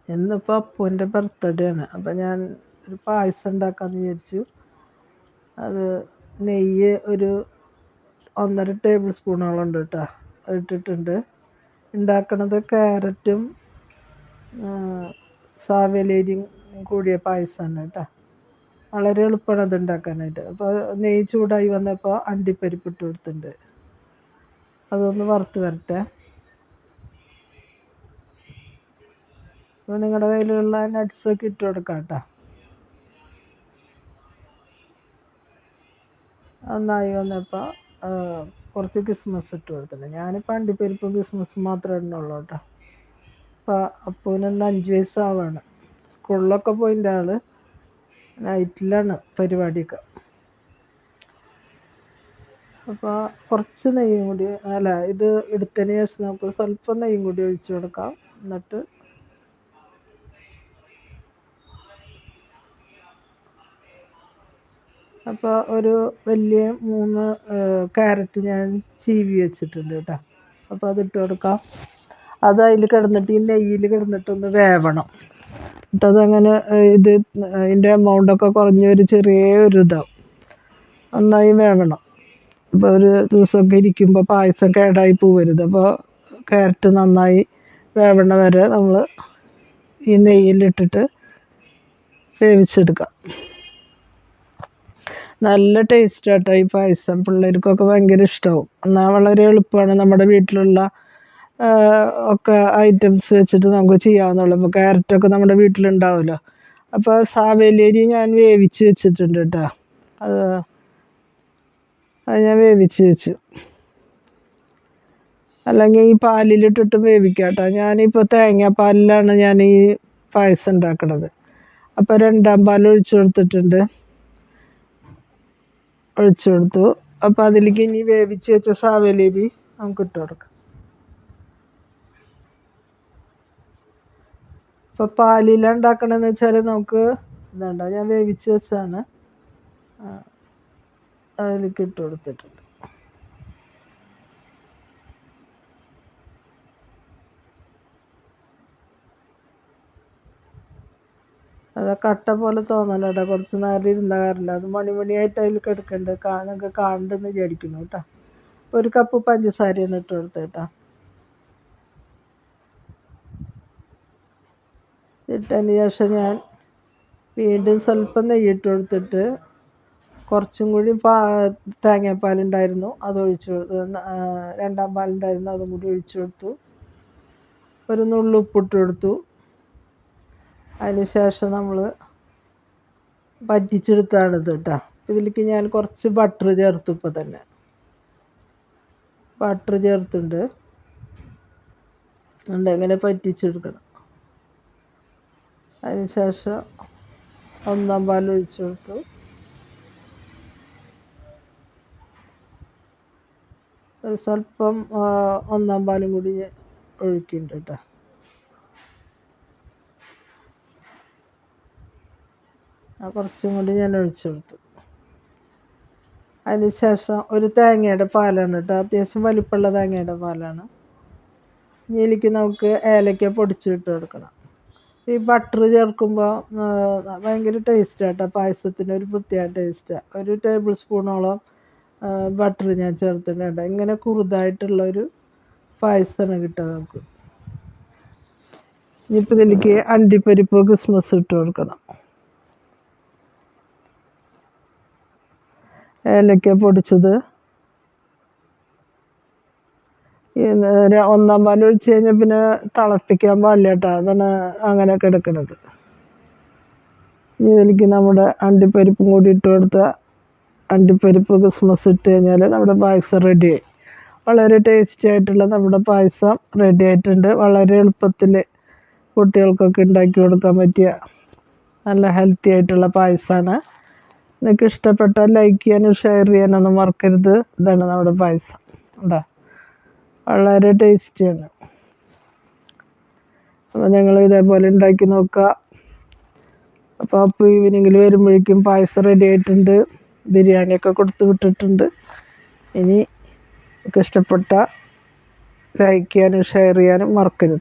ഇന്നിപ്പോൾ അപ്പൂൻ്റെ ബർത്ത്ഡേ ആണ്. അപ്പം ഞാൻ ഒരു പായസം ഉണ്ടാക്കാമെന്ന് വിചാരിച്ചു. അത് നെയ്യ് ഒരു 1.5 ടേബിൾ സ്പൂണോളം ഉണ്ട് കേട്ടോ, ഇട്ടിട്ടുണ്ട്. ഉണ്ടാക്കണത് ക്യാരറ്റും സാവലേരിയും കൂടിയ പായസമാണ് കേട്ടോ. വളരെ എളുപ്പമാണ് അത് ഉണ്ടാക്കാനായിട്ട്. അപ്പോൾ നെയ്യ് ചൂടായി വന്നപ്പോൾ അണ്ടിപ്പരിപ്പ് ഇട്ട് കൊടുത്തിട്ടുണ്ട്. അതൊന്ന് വറുത്ത് വരട്ടെ. അപ്പോൾ നിങ്ങളുടെ കയ്യിലുള്ള നട്ട്സൊക്കെ ഇട്ട് കൊടുക്കാം കേട്ടോ. നന്നായി വന്നപ്പോൾ കുറച്ച് കിസ്മസ് ഇട്ട് കൊടുത്തിട്ടുണ്ട്. ഞാനിപ്പോൾ അണ്ടിപ്പരിപ്പ് കിസ്മസ് മാത്രമേ ഇടുന്നുള്ളൂ കേട്ടോ. അപ്പോൾ അപ്പൂനൊന്ന് 5 വയസ്സാവാണ്. സ്കൂളിലൊക്കെ പോയിൻ്റെ ആൾ നൈറ്റിലാണ് പരിപാടിയൊക്കെ. അപ്പോൾ കുറച്ച് നെയ്യും കൂടി ഇത് എടുത്തതിന് ശേഷം നമുക്ക് സ്വല്പം നെയ്യും കൂടി ഒഴിച്ച് കൊടുക്കാം. എന്നിട്ട് അപ്പോൾ ഒരു വലിയ 3 ക്യാരറ്റ് ഞാൻ ചീവി വെച്ചിട്ടുണ്ട് കേട്ടോ. അപ്പോൾ അതിട്ട് കൊടുക്കാം. അത് അതിൽ കിടന്നിട്ട് ഈ നെയ്യിൽ കിടന്നിട്ടൊന്ന് വേവണം. എന്നിട്ടതങ്ങനെ ഇതിൻ്റെ എമൗണ്ടൊക്കെ കുറഞ്ഞ് ഒരു ചെറിയൊരു ഇതാവും. നന്നായി വേവണം. അപ്പോൾ ഒരു ദിവസമൊക്കെ ഇരിക്കുമ്പോൾ പായസം കേടായി പോവരുത്. അപ്പോൾ ക്യാരറ്റ് നന്നായി വേവണ വരെ നമ്മൾ ഈ നെയ്യിലിട്ടിട്ട് വേവിച്ചെടുക്കാം. നല്ല ടേസ്റ്റ് ആട്ടോ ഈ പായസം. പിള്ളേർക്കൊക്കെ ഭയങ്കര ഇഷ്ടമാവും. എന്നാൽ വളരെ എളുപ്പമാണ്. നമ്മുടെ വീട്ടിലുള്ള ഒക്കെ ഐറ്റംസ് വെച്ചിട്ട് നമുക്ക് ചെയ്യാവുന്നുള്ളൂ. ഇപ്പോൾ ക്യാരറ്റൊക്കെ നമ്മുടെ വീട്ടിലുണ്ടാവുമല്ലോ. അപ്പോൾ സാവേലേരി ഞാൻ വേവിച്ച് വെച്ചിട്ടുണ്ട് കേട്ടോ. അത് ഞാൻ വേവിച്ച് വെച്ചു. അല്ലെങ്കിൽ ഈ പാലിലിട്ടിട്ട് വേവിക്കാം കേട്ടോ. ഞാനിപ്പോൾ തേങ്ങാപ്പാലിലാണ് ഞാൻ ഈ പായസം ഉണ്ടാക്കുന്നത്. അപ്പോൾ 2-ാം പാൽ ഒഴിച്ചു കൊടുത്തിട്ടുണ്ട്. ഒഴിച്ചു കൊടുത്തു. അപ്പോൾ അതിലേക്ക് ഇനി വേവിച്ച് വെച്ച സാവേലേരി നമുക്ക് ഇട്ട് കൊടുക്കാം. ഇപ്പോൾ പാലിലാണ് ഉണ്ടാക്കണമെന്ന് വെച്ചാൽ നമുക്ക് ഇതുണ്ട, ഞാൻ വേവിച്ച് വെച്ചാണ് അതിലേക്ക് ഇട്ട് കൊടുത്തിട്ടുണ്ട്. അത് കട്ട പോലെ തോന്നലോ. കുറച്ച് നേരം ഇരുന്ന കാറില്ല. അത് മണിമണിയായിട്ട് അതിൽ കിടക്കുന്നുണ്ട്. നിങ്ങൾക്ക് കാണുന്നുണ്ടെന്ന് വിചാരിക്കുന്നു കേട്ടോ. 1 കപ്പ് പഞ്ചസാരയാണ് ഇട്ട് കൊടുത്ത് കേട്ടോ. ഇട്ടതിന് ശേഷം ഞാൻ വീണ്ടും സ്വല്പം നെയ്യിട്ട് കൊടുത്തിട്ട് കുറച്ചും കൂടി തേങ്ങാപ്പാലുണ്ടായിരുന്നു അത് ഒഴിച്ചു കൊടുത്തു. 2-ാം പാലുണ്ടായിരുന്നു അതും കൂടി ഒഴിച്ചു കൊടുത്തു. ഒരു നുള്ളു ഉപ്പിട്ട് കൊടുത്തു. അതിന് ശേഷം നമ്മൾ വറ്റിച്ചെടുത്താണിത് കേട്ടോ. ഇതിലേക്ക് ഞാൻ കുറച്ച് ബട്ടർ ചേർത്തു. ഇപ്പോൾ തന്നെ ബട്ടർ ചേർത്തുണ്ട്. ഇങ്ങനെ പറ്റിച്ചെടുക്കണം. അതിന് ശേഷം 1-ാം പാൽ ഒഴിച്ചു കൊടുത്തു. ഒരു സ്വല്പം 1-ാം പാലും കൂടി ഒഴിക്കുന്നുണ്ട് കേട്ടോ. കുറച്ചും കൂടി ഞാൻ ഒഴിച്ചു കൊടുത്തു. അതിന് ശേഷം ഒരു തേങ്ങയുടെ പാലാണ് കേട്ടോ. അത്യാവശ്യം വലിപ്പമുള്ള തേങ്ങയുടെ പാലാണ്. ഇതിലേക്ക് നമുക്ക് ഏലക്ക പൊടിച്ചിട്ട് കൊടുക്കണം. ഈ ബട്ടർ ചേർക്കുമ്പോൾ ഭയങ്കര ടേസ്റ്റ് കേട്ടോ. പായസത്തിന് ഒരു പ്രത്യേക ടേസ്റ്റാണ്. 1 ടേബിൾ സ്പൂണോളം ബട്ടർ ഞാൻ ചേർത്തിട്ടുണ്ട് കേട്ടോ. ഇങ്ങനെ കുറുതായിട്ടുള്ളൊരു പായസമാണ് കിട്ടുക നമുക്ക്. ഇനിയിപ്പോൾ ഇതിലേക്ക് അണ്ടിപ്പരിപ്പ് കിസ്മസ് ഇട്ട് കൊടുക്കണം. ഏലക്ക പൊടിച്ചത്. 1-ാം പാൽ ഒഴിച്ച് കഴിഞ്ഞാൽ പിന്നെ തിളപ്പിക്കാൻ പാടില്ല കേട്ടോ. അതാണ് അങ്ങനെ കിടക്കുന്നത്. ഇതിലേക്ക് നമ്മുടെ അണ്ടിപ്പരിപ്പും കൂടി ഇട്ട് കൊടുത്താൽ അണ്ടിപ്പരിപ്പ് കിസ്മസ് ഇട്ട് കഴിഞ്ഞാൽ നമ്മുടെ പായസം റെഡിയായി. വളരെ ടേസ്റ്റി ആയിട്ടുള്ള നമ്മുടെ പായസം റെഡി ആയിട്ടുണ്ട്. വളരെ എളുപ്പത്തിൽ കുട്ടികൾക്കൊക്കെ ഉണ്ടാക്കി കൊടുക്കാൻ പറ്റിയ നല്ല ഹെൽത്തി ആയിട്ടുള്ള പായസമാണ്. നിങ്ങൾക്ക് ഇഷ്ടപ്പെട്ടാൽ ലൈക്ക് ചെയ്യാനും ഷെയർ ചെയ്യാനൊന്നും മറക്കരുത്. ഇതാണ് നമ്മുടെ പായസം. ഉണ്ടോ, വളരെ ടേസ്റ്റിയാണ്. അപ്പോൾ നിങ്ങൾ ഇതേപോലെ ഉണ്ടാക്കി നോക്കുക. അപ്പോൾ ഈവനിങ്ങിൽ വരുമ്പോഴേക്കും പായസം റെഡി ആയിട്ടുണ്ട്. ബിരിയാണിയൊക്കെ കൊടുത്ത് വിട്ടിട്ടുണ്ട്. ഇനി നിങ്ങൾക്ക് ഇഷ്ടപ്പെട്ട ലൈക്ക് ചെയ്യാനും ഷെയർ ചെയ്യാനും മറക്കരുത്.